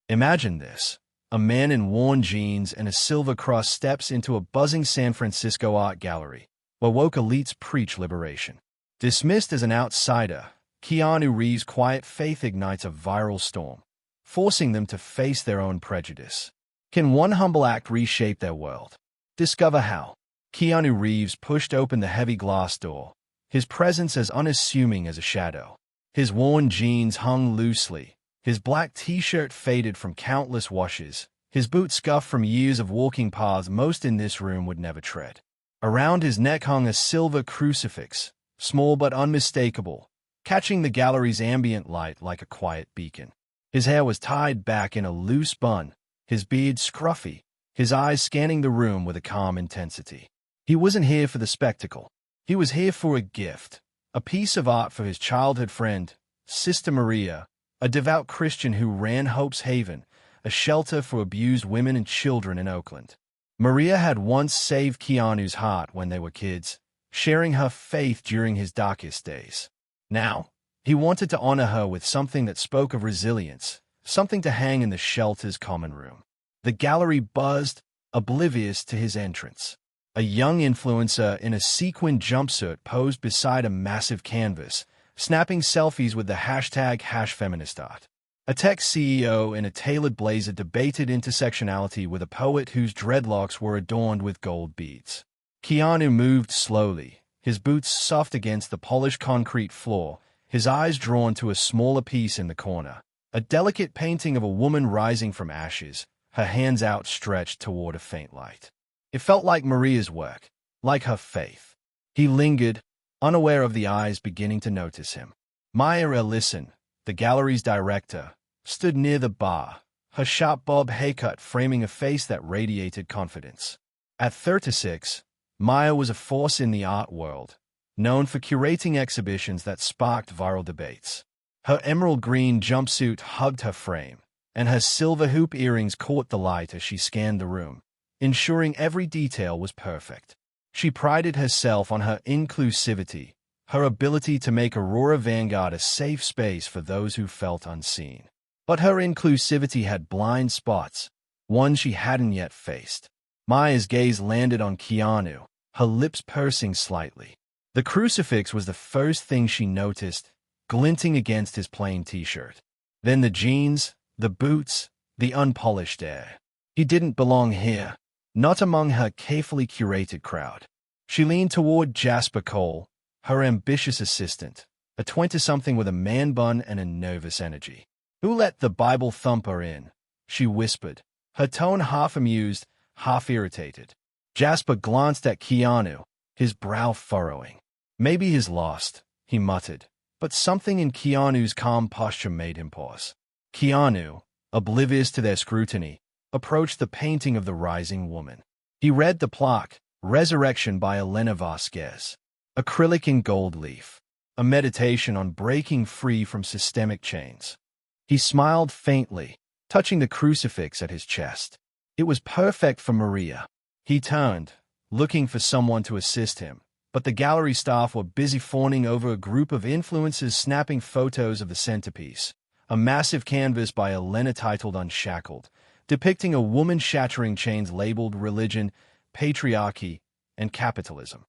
Imagine this. A man in worn jeans and a silver cross steps into a buzzing San Francisco art gallery, where woke elites preach liberation. Dismissed as an outsider, Keanu Reeves' quiet faith ignites a viral storm, forcing them to face their own prejudice. Can one humble act reshape their world? Discover how. Keanu Reeves pushed open the heavy glass door, his presence as unassuming as a shadow. His worn jeans hung loosely, his black t-shirt faded from countless washes, his boots scuffed from years of walking paths most in this room would never tread. Around his neck hung a silver crucifix, small but unmistakable, catching the gallery's ambient light like a quiet beacon. His hair was tied back in a loose bun, his beard scruffy, his eyes scanning the room with a calm intensity. He wasn't here for the spectacle. He was here for a gift, a piece of art for his childhood friend, Sister Maria, a devout Christian who ran Hope's Haven, a shelter for abused women and children in Oakland. Maria had once saved Keanu's heart when they were kids, sharing her faith during his darkest days. Now, he wanted to honor her with something that spoke of resilience, something to hang in the shelter's common room. The gallery buzzed, oblivious to his entrance. A young influencer in a sequined jumpsuit posed beside a massive canvas, snapping selfies with the hashtag #FeministArt. A tech CEO in a tailored blazer debated intersectionality with a poet whose dreadlocks were adorned with gold beads. Keanu moved slowly, his boots soft against the polished concrete floor, his eyes drawn to a smaller piece in the corner, a delicate painting of a woman rising from ashes, her hands outstretched toward a faint light. It felt like Maria's work, like her faith. He lingered, unaware of the eyes beginning to notice him. Maya Ellison, the gallery's director, stood near the bar, her sharp bob haircut framing a face that radiated confidence. At 36, Maya was a force in the art world, known for curating exhibitions that sparked viral debates. Her emerald green jumpsuit hugged her frame, and her silver hoop earrings caught the light as she scanned the room, ensuring every detail was perfect. She prided herself on her inclusivity, her ability to make Aurora Vanguard a safe space for those who felt unseen. But her inclusivity had blind spots, ones she hadn't yet faced. Maya's gaze landed on Keanu, her lips pursing slightly. The crucifix was the first thing she noticed, glinting against his plain t-shirt. Then the jeans, the boots, the unpolished air. He didn't belong here, not among her carefully curated crowd. She leaned toward Jasper Cole, her ambitious assistant, a 20-something with a man bun and a nervous energy. "Who let the Bible thumper in?" she whispered, her tone half amused, half irritated. Jasper glanced at Keanu, his brow furrowing. "Maybe he's lost," he muttered, but something in Keanu's calm posture made him pause. Keanu, oblivious to their scrutiny, approached the painting of the rising woman. He read the plaque, Resurrection by Elena Vasquez, acrylic in gold leaf, a meditation on breaking free from systemic chains. He smiled faintly, touching the crucifix at his chest. It was perfect for Maria. He turned, looking for someone to assist him, but the gallery staff were busy fawning over a group of influencers snapping photos of the centerpiece, a massive canvas by Elena titled Unshackled, depicting a woman shattering chains labeled religion, patriarchy, and capitalism.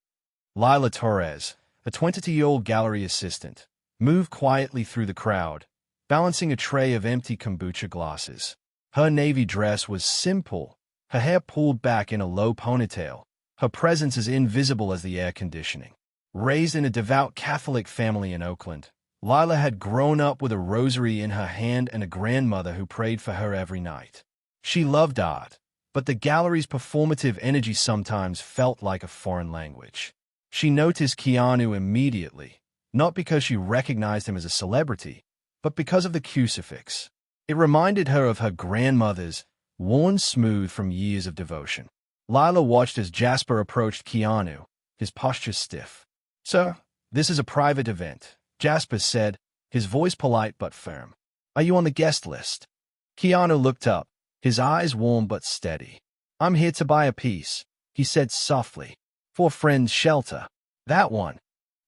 Lila Torres, a 22-year-old gallery assistant, moved quietly through the crowd, balancing a tray of empty kombucha glasses. Her navy dress was simple, her hair pulled back in a low ponytail, her presence as invisible as the air conditioning. Raised in a devout Catholic family in Oakland, Lila had grown up with a rosary in her hand and a grandmother who prayed for her every night. She loved art, but the gallery's performative energy sometimes felt like a foreign language. She noticed Keanu immediately, not because she recognized him as a celebrity, but because of the crucifix. It reminded her of her grandmother's, worn smooth from years of devotion. Lila watched as Jasper approached Keanu, his posture stiff. "Sir, this is a private event," Jasper said, his voice polite but firm. "Are you on the guest list?" Keanu looked up, his eyes warm but steady. "I'm here to buy a piece," he said softly. "For a friend's shelter." "That one."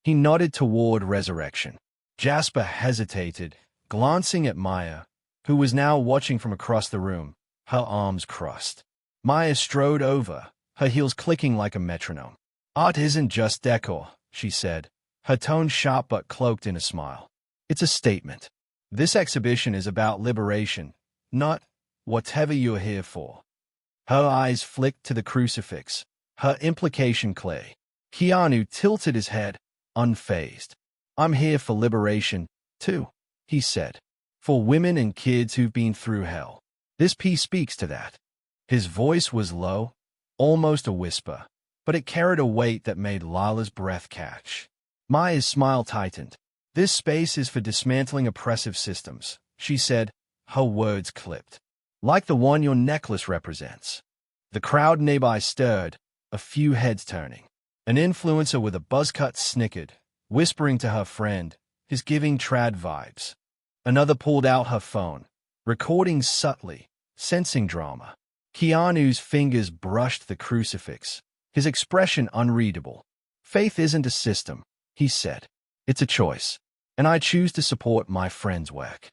He nodded toward Resurrection. Jasper hesitated, glancing at Maya, who was now watching from across the room, her arms crossed. Maya strode over, her heels clicking like a metronome. "Art isn't just decor," she said, her tone sharp but cloaked in a smile. "It's a statement. This exhibition is about liberation, not whatever you're here for." Her eyes flicked to the crucifix, her implication clear. Keanu tilted his head, unfazed. "I'm here for liberation, too," he said. "For women and kids who've been through hell. This piece speaks to that." His voice was low, almost a whisper, but it carried a weight that made Lila's breath catch. Maya's smile tightened. "This space is for dismantling oppressive systems," she said, her words clipped. "Like the one your necklace represents." The crowd nearby stirred, a few heads turning. An influencer with a buzzcut snickered, whispering to her friend, "He's giving trad vibes." Another pulled out her phone, recording subtly, sensing drama. Keanu's fingers brushed the crucifix, his expression unreadable. "Faith isn't a system," he said. "It's a choice, and I choose to support my friend's work."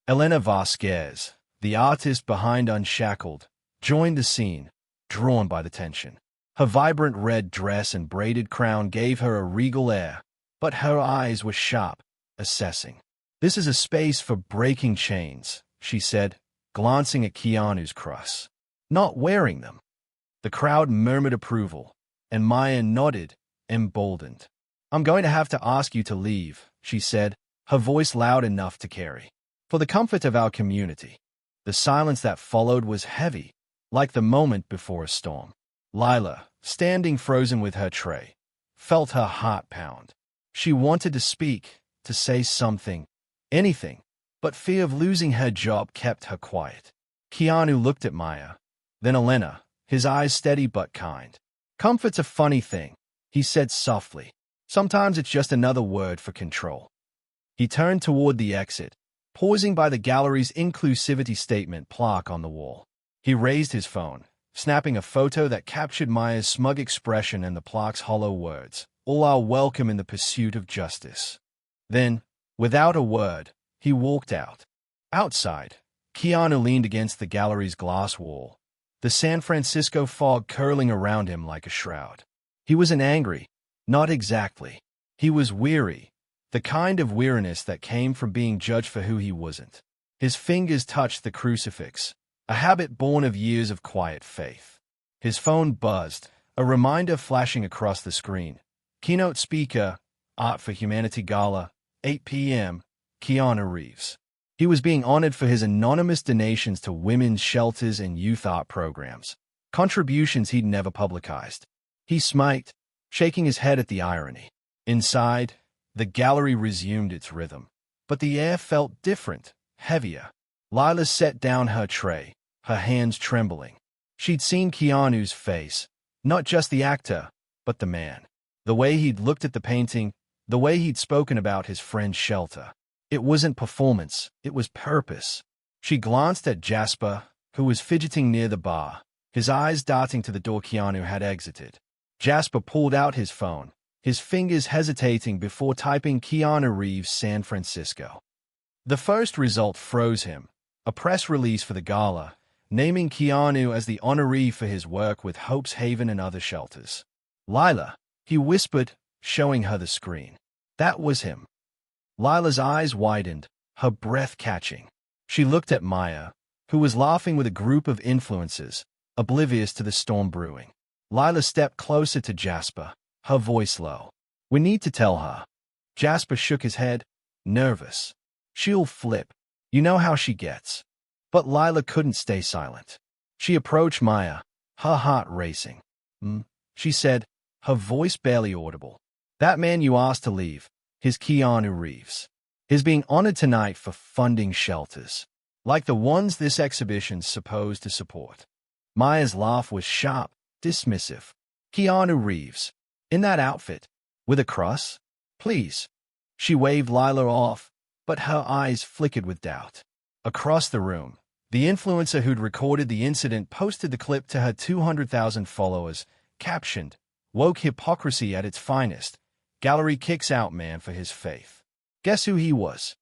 Elena Vasquez, the artist behind Unshackled, joined the scene, drawn by the tension. Her vibrant red dress and braided crown gave her a regal air, but her eyes were sharp, assessing. "This is a space for breaking chains," she said, glancing at Keanu's cross. "Not wearing them." The crowd murmured approval, and Maya nodded, emboldened. "I'm going to have to ask you to leave," she said, her voice loud enough to carry. "For the comfort of our community." The silence that followed was heavy, like the moment before a storm. Lila, standing frozen with her tray, felt her heart pound. She wanted to speak, to say something, anything, but fear of losing her job kept her quiet. Keanu looked at Maya, then Elena, his eyes steady but kind. "Comfort's a funny thing," he said softly. "Sometimes it's just another word for control." He turned toward the exit, pausing by the gallery's inclusivity statement plaque on the wall. He raised his phone, snapping a photo that captured Maya's smug expression and the plaque's hollow words, "All are welcome in the pursuit of justice." Then, without a word, he walked out. Outside, Keanu leaned against the gallery's glass wall, the San Francisco fog curling around him like a shroud. He wasn't angry, not exactly. He was weary, the kind of weariness that came from being judged for who he wasn't. His fingers touched the crucifix, a habit born of years of quiet faith. His phone buzzed, a reminder flashing across the screen. Keynote speaker, Art for Humanity Gala, 8 p.m., Keanu Reeves. He was being honored for his anonymous donations to women's shelters and youth art programs, contributions he'd never publicized. He smiled, shaking his head at the irony. Inside, the gallery resumed its rhythm, but the air felt different, heavier. Lila set down her tray, her hands trembling. She'd seen Keanu's face, not just the actor, but the man. The way he'd looked at the painting, the way he'd spoken about his friend's shelter. It wasn't performance, it was purpose. She glanced at Jasper, who was fidgeting near the bar, his eyes darting to the door Keanu had exited. Jasper pulled out his phone, his fingers hesitating before typing Keanu Reeves San Francisco. The first result froze him, a press release for the gala, naming Keanu as the honoree for his work with Hope's Haven and other shelters. "Lila," he whispered, showing her the screen. That was him. Lila's eyes widened, her breath catching. She looked at Maya, who was laughing with a group of influencers, oblivious to the storm brewing. Lila stepped closer to Jasper, her voice low. "We need to tell her." Jasper shook his head, nervous. "She'll flip. You know how she gets." But Lila couldn't stay silent. She approached Maya, her heart racing. She said, her voice barely audible. "That man you asked to leave, his Keanu Reeves, is being honored tonight for funding shelters, like the ones this exhibition's supposed to support." Maya's laugh was sharp, dismissive. "Keanu Reeves, in that outfit, with a cross? Please." She waved Lila off, but her eyes flickered with doubt. Across the room, the influencer who'd recorded the incident posted the clip to her 200,000 followers, captioned, "Woke hypocrisy at its finest. Gallery kicks out man for his faith." Guess who he was?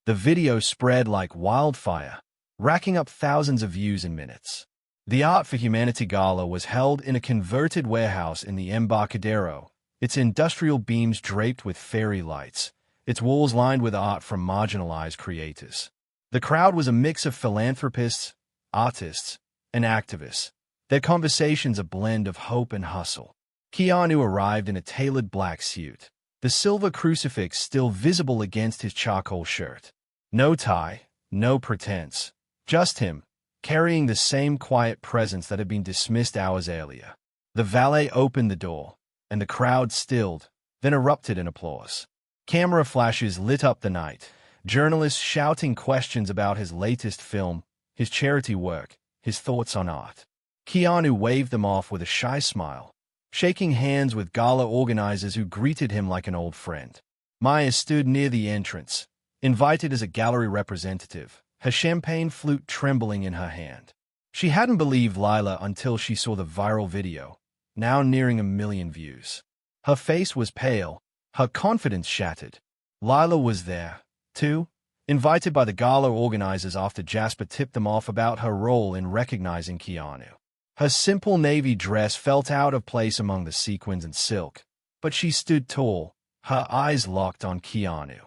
The video spread like wildfire, racking up thousands of views in minutes. The Art for Humanity Gala was held in a converted warehouse in the Embarcadero, its industrial beams draped with fairy lights, its walls lined with art from marginalized creators. The crowd was a mix of philanthropists, artists, and activists, their conversations a blend of hope and hustle. Keanu arrived in a tailored black suit, the silver crucifix still visible against his charcoal shirt. No tie, no pretense, just him, carrying the same quiet presence that had been dismissed hours earlier. The valet opened the door, and the crowd stilled, then erupted in applause. Camera flashes lit up the night, journalists shouting questions about his latest film, his charity work, his thoughts on art. Keanu waved them off with a shy smile, shaking hands with gala organizers who greeted him like an old friend. Maya stood near the entrance, invited as a gallery representative, her champagne flute trembling in her hand. She hadn't believed Lila until she saw the viral video, now nearing 1 million views. Her face was pale, her confidence shattered. Lila was there, too, invited by the gala organizers after Jasper tipped them off about her role in recognizing Keanu. Her simple navy dress felt out of place among the sequins and silk, but she stood tall, her eyes locked on Keanu.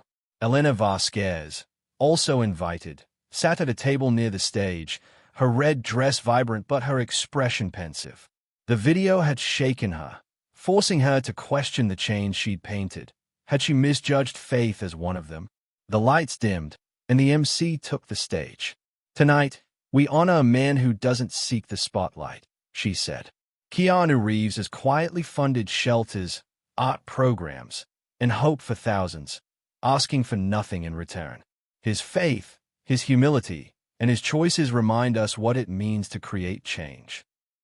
Elena Vasquez, also invited, sat at a table near the stage, her red dress vibrant but her expression pensive. The video had shaken her, forcing her to question the chains she'd painted. Had she misjudged faith as one of them? The lights dimmed, and the MC took the stage. "Tonight, we honor a man who doesn't seek the spotlight," she said. Keanu Reeves has quietly funded shelters, art programs, and hope for thousands, asking for nothing in return. His faith, his humility, and his choices remind us what it means to create change.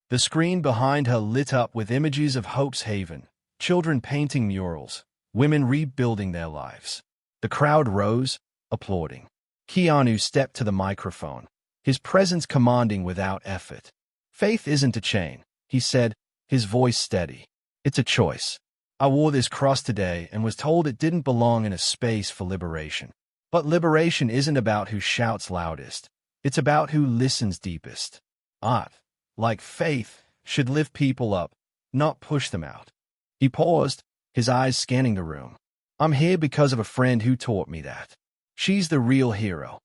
The screen behind her lit up with images of Hope's Haven, children painting murals, women rebuilding their lives. The crowd rose, applauding. Keanu stepped to the microphone, his presence commanding without effort. "Faith isn't a chain," he said, his voice steady. "It's a choice. I wore this cross today and was told it didn't belong in a space for liberation. But liberation isn't about who shouts loudest. It's about who listens deepest. Art, like faith, should lift people up, not push them out." He paused, his eyes scanning the room. "I'm here because of a friend who taught me that. She's the real hero."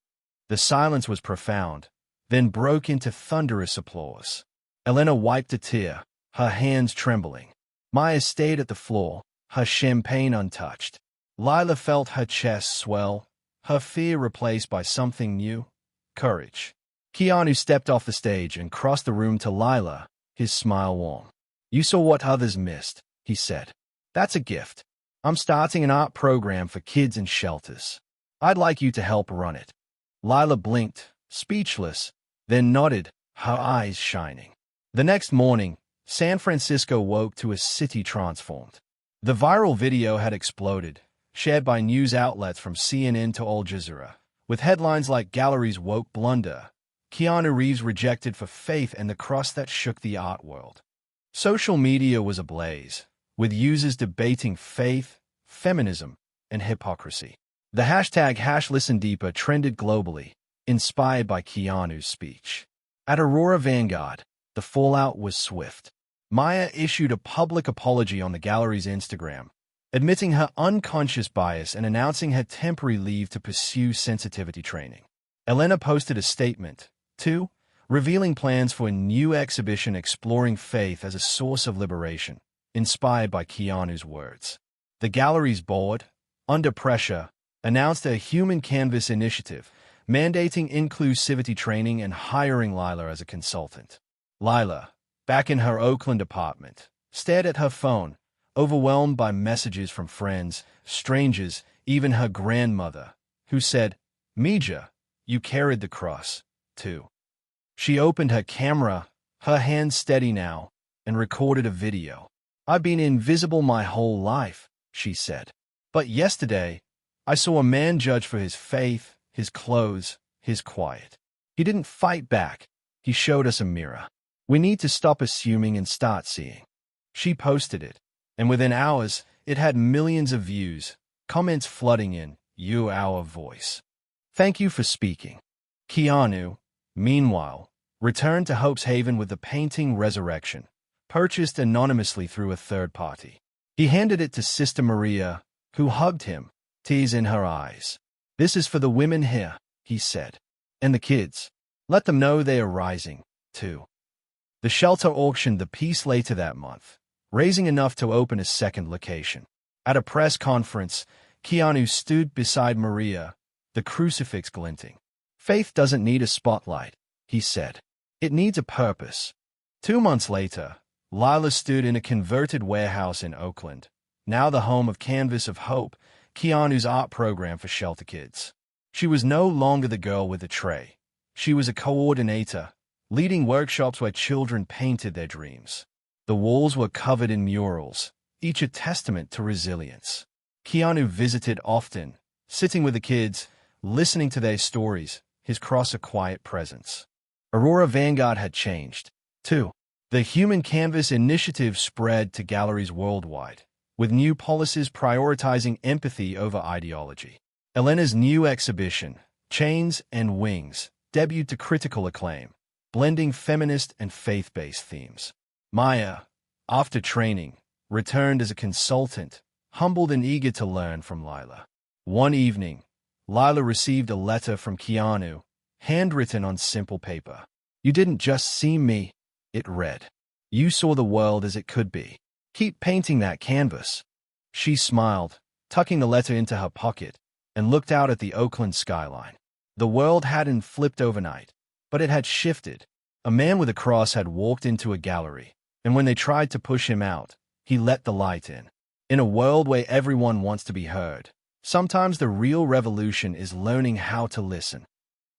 The silence was profound, then broke into thunderous applause. Elena wiped a tear, her hands trembling. Maya stayed at the floor, her champagne untouched. Lila felt her chest swell, her fear replaced by something new, courage. Keanu stepped off the stage and crossed the room to Lila, his smile warm. "You saw what others missed," he said. "That's a gift. I'm starting an art program for kids in shelters. I'd like you to help run it." Lila blinked, speechless, then nodded, her eyes shining. The next morning, San Francisco woke to a city transformed. The viral video had exploded, shared by news outlets from CNN to Al Jazeera, with headlines like "Gallery's Woke Blunder," "Keanu Reeves Rejected for Faith," and "The Cross That Shook the Art World." Social media was ablaze, with users debating faith, feminism, and hypocrisy. The hashtag #ListenDeeper trended globally, inspired by Keanu's speech. At Aurora Vanguard, the fallout was swift. Maya issued a public apology on the gallery's Instagram, admitting her unconscious bias and announcing her temporary leave to pursue sensitivity training. Elena posted a statement, too, revealing plans for a new exhibition exploring faith as a source of liberation, inspired by Keanu's words. The gallery's board, under pressure, announced a Human Canvas initiative, mandating inclusivity training and hiring Lila as a consultant. Lila, back in her Oakland apartment, stared at her phone, overwhelmed by messages from friends, strangers, even her grandmother, who said, "Mija, you carried the cross, too." She opened her camera, her hands steady now, and recorded a video. "I've been invisible my whole life," she said. "But yesterday, I saw a man judged for his faith, his clothes, his quiet. He didn't fight back. He showed us a mirror. We need to stop assuming and start seeing." She posted it, and within hours, it had millions of views, comments flooding in, "You our voice. Thank you for speaking. Keanu, meanwhile, returned to Hope's Haven with the painting Resurrection, purchased anonymously through a third party. He handed it to Sister Maria, who hugged him, tears in her eyes. "This is for the women here," he said. "And the kids. Let them know they are rising, too." The shelter auctioned the piece later that month, raising enough to open a second location. At a press conference, Keanu stood beside Maria, the crucifix glinting. "Faith doesn't need a spotlight," he said. "It needs a purpose." 2 months later, Lila stood in a converted warehouse in Oakland, now the home of Canvas of Hope, Keanu's art program for shelter kids. She was no longer the girl with the tray. She was a coordinator, leading workshops where children painted their dreams. The walls were covered in murals, each a testament to resilience. Keanu visited often, sitting with the kids, listening to their stories, his cross a quiet presence. Aurora Vanguard had changed, too. The Human Canvas initiative spread to galleries worldwide, with new policies prioritizing empathy over ideology. Elena's new exhibition, Chains and Wings, debuted to critical acclaim, blending feminist and faith-based themes. Maya, after training, returned as a consultant, humbled and eager to learn from Lila. One evening, Lila received a letter from Keanu, handwritten on simple paper. "You didn't just see me," it read. "You saw the world as it could be. Keep painting that canvas." She smiled, tucking the letter into her pocket, and looked out at the Oakland skyline. The world hadn't flipped overnight, but it had shifted. A man with a cross had walked into a gallery, and when they tried to push him out, he let the light in. In a world where everyone wants to be heard, sometimes the real revolution is learning how to listen.